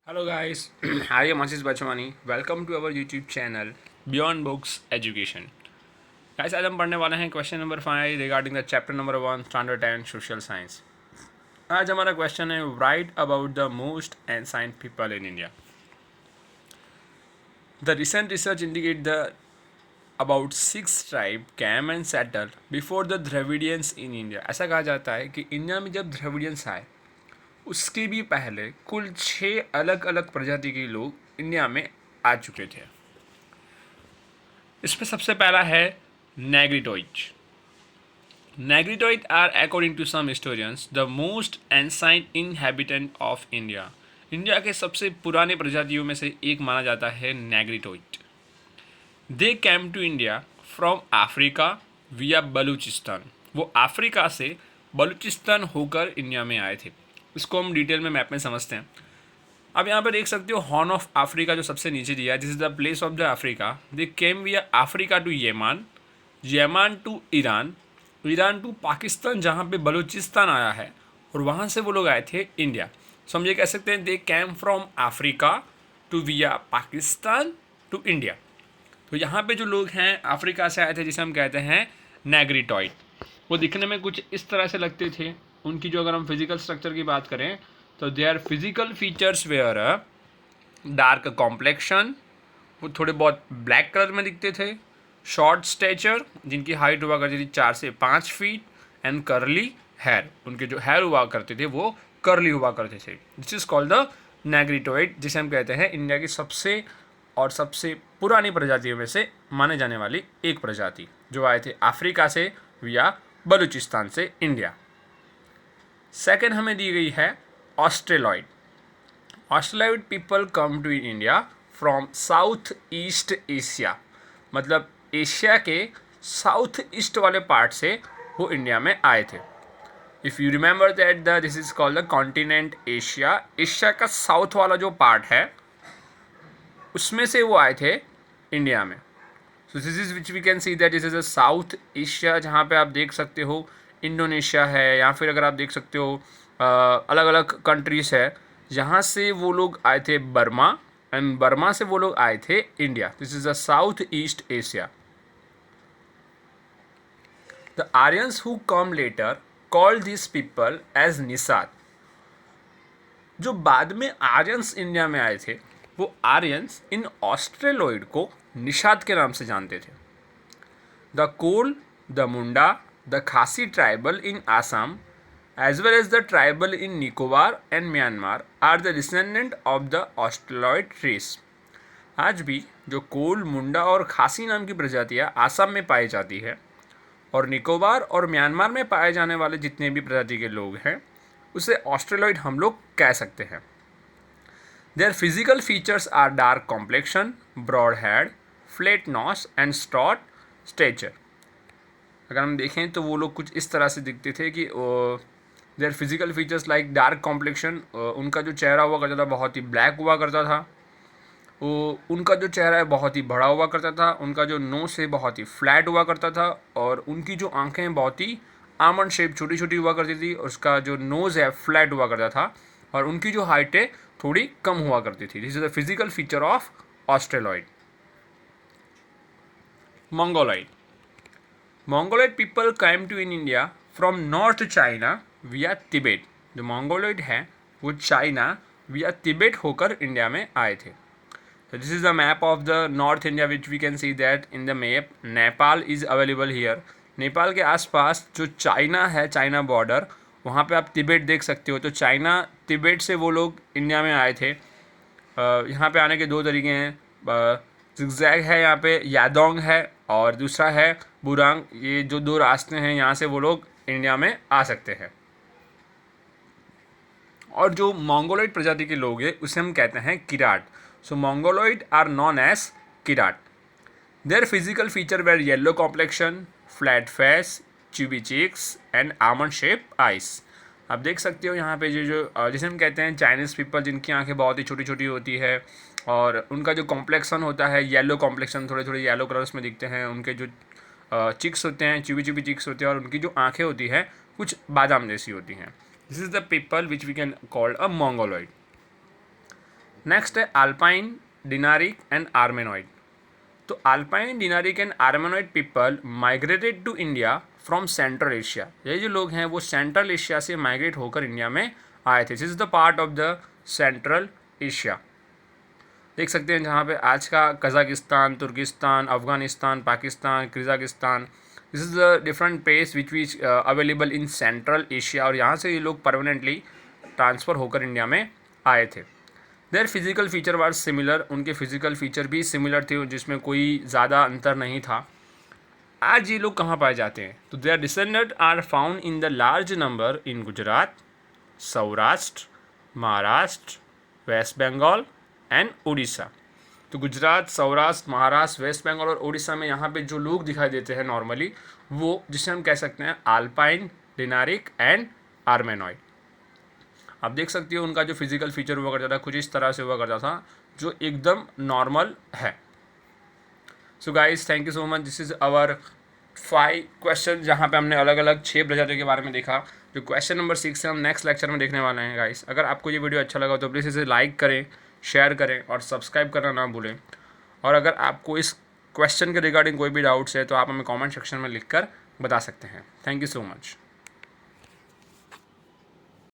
Hello guys, I am Ashish Bachwani. Welcome to our YouTube channel Beyond Books Education. Guys, आज हम पढ़ने वाले हैं question number 5 regarding the chapter number 1 standard 10 social science. आज हमारा question है right about the most ancient people in India. The recent research indicate the about 6 tribe came and settle before the Dravidians in India. ऐसा कहा जाता है कि India में जब द्रविडियंस आए उसके भी पहले कुल 6 अलग अलग प्रजाति के लोग इंडिया में आ चुके थे. इसमें सबसे पहला है Negritoid. Negritoid are according to some historians the most ancient inhabitant of India. India के सबसे पुराने प्रजातियों में से एक माना जाता है Negritoid. They came to India from Africa via Balochistan. वो अफ्रीका से बलूचिस्तान होकर इंडिया में आए थे. इसको हम डिटेल में मैप में समझते हैं. अब यहाँ पर देख सकते हो हॉर्न ऑफ अफ्रीका जो सबसे नीचे दिया है, this is the place of the Africa. They came via Africa to Yemen, Yemen to Iran, Iran to Pakistan जहाँ पे बलूचिस्तान आया है, और वहाँ से वो लोग आए थे इंडिया. सो हम ये कह सकते हैं दे कैम फ्रॉम अफ्रीका टू विया पाकिस्तान टू इंडिया. तो यहाँ पे जो लोग हैं अफ्रीका से आए थे जिसे हम कहते हैं नेग्रिटोइड. वो दिखने में कुछ इस तरह से लगते थे. उनकी जो अगर हम फिजिकल स्ट्रक्चर की बात करें तो their physical features were dark complexion, वो थोड़े बहुत ब्लैक कलर में दिखते थे, शॉर्ट स्टेचर जिनकी हाइट हुआ करती थी 4 से 5 फीट, एंड कर्ली हेयर. उनके जो हेयर हुआ करते थे वो कर्ली हुआ करते थे. दिस इज कॉल्ड द नेग्रिटोइड, जिसे हम कहते हैं इंडिया की सबसे पुरानी प्रजातियों में से माने जाने वाली एक प्रजाति, जो आए थे अफ्रीका से या बलूचिस्तान से इंडिया. सेकेंड हमें दी गई है Australoid. Australoid people come to India from South East Asia. मतलब एशिया के साउथ ईस्ट वाले पार्ट से वो इंडिया में आए थे. If you remember that this is called the continent Asia. Asia का साउथ वाला जो पार्ट है उसमें से वो आए थे इंडिया में. So this is which we can see that this is a South Asia, जहाँ पे आप देख सकते हो इंडोनेशिया है, या फिर अगर आप देख सकते हो अलग अलग कंट्रीज है जहाँ से वो लोग आए थे बर्मा, एंड बर्मा से वो लोग आए थे India. This is the South East Asia. The Aryans who came later called this people as Nishad. जो बाद में आर्यंस इंडिया में आए थे वो आर्यंस इन ऑस्ट्रेलॉइड को निषाद के नाम से जानते थे. The Kol, the Munda, the Khasi tribal in Assam as well as the tribal in Nicobar and Myanmar are the descendant of the Australoid race. आज भी जो कोल, मुंडा और खासी नाम की प्रजातियाँ आसाम में पाई जाती है और निकोबार और म्यांमार में पाए जाने वाले जितने भी प्रजाति के लोग हैं उसे ऑस्ट्रेलॉइड हम लोग कह सकते हैं. Their physical features are dark complexion, broad head, flat nose and short stature. अगर हम देखें तो वो लोग कुछ इस तरह से दिखते थे कि there physical features like dark complexion, उनका जो चेहरा हुआ करता था बहुत ही ब्लैक हुआ करता था. वो उनका जो चेहरा है बहुत ही बड़ा हुआ करता था. उनका जो नोज है बहुत ही फ्लैट हुआ करता था, और उनकी जो आंखें बहुत ही आमंड शेप छोटी छोटी हुआ करती थी. उसका जो नोज़ है फ्लैट हुआ करता था, और उनकी जो हाइट है थोड़ी कम हुआ करती थी. This is the physical feature of Australoid. Mongoloid. Mongoloid people came to in India from North China via Tibet. जो मंगोलॉइड है वो चाइना via तिब्बत होकर इंडिया में आए थे. So this is the map of the North India which we can see that in the map Nepal is available here. Nepal के आसपास जो चाइना है, चाइना बॉर्डर, वहाँ पे आप तिब्बत देख सकते हो. तो चाइना तिब्बत से वो लोग इंडिया में आए थे. यहाँ पे आने के दो तरीके हैं. जिगजैग है यहाँ पे, यादोंग है, और दूसरा है बुरांग. ये जो दो रास्ते हैं यहाँ से वो लोग इंडिया में आ सकते हैं. और जो मंगोलॉइड प्रजाति के लोग हैं उसे हम कहते हैं Kirat. So Mongoloid are known as Kirat. Their physical feature were yellow complexion, flat face, chubby cheeks and almond shape eyes. आप देख सकते हो यहाँ पे जो जिसे हम कहते हैं चाइनीज़ पीपल, जिनकी आंखें बहुत ही छोटी छोटी होती है, और उनका जो कॉम्प्लेक्शन होता है येलो कॉम्प्लेक्शन, थोड़े थोड़े येलो कलर्स में दिखते हैं. उनके जो चिक्स होते हैं चुबी चुबी चिक्स होते हैं, और उनकी जो आंखें होती हैं कुछ बादाम जैसी होती हैं. This is the people which we can called a Mongoloid. Next है अल्पाइन, डिनारिक एंड आर्मेनॉइड। तो Alpine, Dinaric and Armenoid people migrated to India from Central Asia. ये जो लोग हैं वो सेंट्रल एशिया से माइग्रेट होकर इंडिया में आए थे। This is the part of the Central Asia. देख सकते हैं जहाँ पे आज का Kazakhstan, Turkestan, Afghanistan, Pakistan, Kyrgyzstan, this is the different place which available in central Asia. और यहाँ से ये लोग परमानेंटली ट्रांसफ़र होकर इंडिया में आए थे। There physical feature was similar, उनके फिजिकल फीचर भी सिमिलर थे जिसमें कोई ज़्यादा अंतर नहीं था। आज ये लोग कहाँ पाए जाते हैं? तो their descendant are found in the large number in Gujarat, Saurashtra, Maharashtra, West Bengal and Orissa. तो गुजरात, सौराष्ट्र, महाराष्ट्र, वेस्ट बंगाल और उड़ीसा में यहाँ पे जो लोग दिखाई देते हैं नॉर्मली, वो जिसे हम कह सकते हैं अल्पाइन, डिनारिक एंड आर्मेनॉइड। आप देख सकते हो उनका जो फिजिकल फीचर हुआ करता था कुछ इस तरह से हुआ करता था जो एकदम नॉर्मल है। So guys, thank you so much. This is our 5 question जहाँ पे हमने अलग अलग 6 प्रजातियों के बारे में देखा। जो क्वेश्चन नंबर 6 से हम नेक्स्ट लेक्चर में देखने वाले हैं गाइस। अगर आपको ये वीडियो अच्छा लगा तो प्लीज़ इसे लाइक करें, शेयर करें और सब्सक्राइब करना ना भूलें। और अगर आपको इस क्वेश्चन के रिगार्डिंग कोई भी डाउट्स है तो आप हमें कॉमेंट सेक्शन में लिख कर बता सकते हैं। Thank you so much.